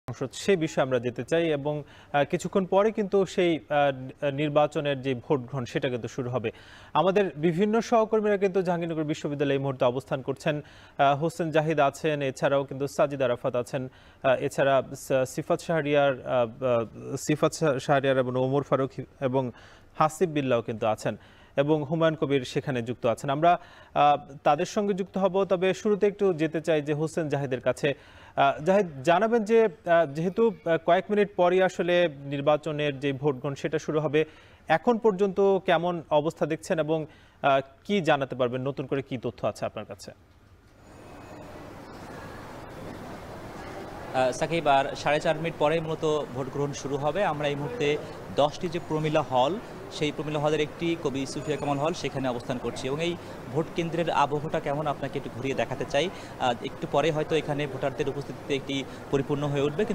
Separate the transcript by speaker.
Speaker 1: সংসদ সেই বিষয়ে আমরা যেতে চাই এবং কিছুক্ষণ পরে কিন্তু সেই নির্বাচনের যে ভোট গ্রহণ সেটা কিন্তু শুরু হবে। আমাদের বিভিন্ন সহকর্মীরা কিন্তু জাহাঙ্গীরনগর বিশ্ববিদ্যালয়ে এই মুহূর্তে অবস্থান করছেন। হোসেন জাহিদ আছেন, এছাড়াও কিন্তু সাজিদ আরাফাত আছেন, এছাড়া সিফাত শাহরিয়ার এবং ওমর ফারুক এবং হাসিব বিল্লাহ কিন্তু আছেন এবং হুমায়ুন কবির সেখানে যুক্ত আছেন। আমরা তাদের সঙ্গে যুক্ত হব, তবে শুরুতে একটু যেতে চাই যে হোসেন জাহিদের কাছে। জাহিদ, জানাবেন যে যেহেতু কয়েক মিনিট পরই আসলে নির্বাচনের যে ভোট গ্রহণ সেটা শুরু হবে, এখন পর্যন্ত কেমন অবস্থা দেখছেন এবং কি জানাতে পারবেন, নতুন করে কি তথ্য আছে আপনার কাছে?
Speaker 2: সাকিব, আর 4.5 মিনিট পরে মূলত ভোট গ্রহণ শুরু হবে। আমরা এই মুহূর্তে 10টি যে প্রমিলা হল, সেই প্রমিলা হলের একটি কবি সুফিয়া কামাল হল, সেখানে অবস্থান করছি এবং এই ভোট কেন্দ্রের আবহটা কেমন আপনাকে একটু ঘুরিয়ে দেখাতে চাই। একটু পরে হয়তো এখানে ভোটারদের উপস্থিতিতে একটি পরিপূর্ণ হয়ে উঠবে, কিন্তু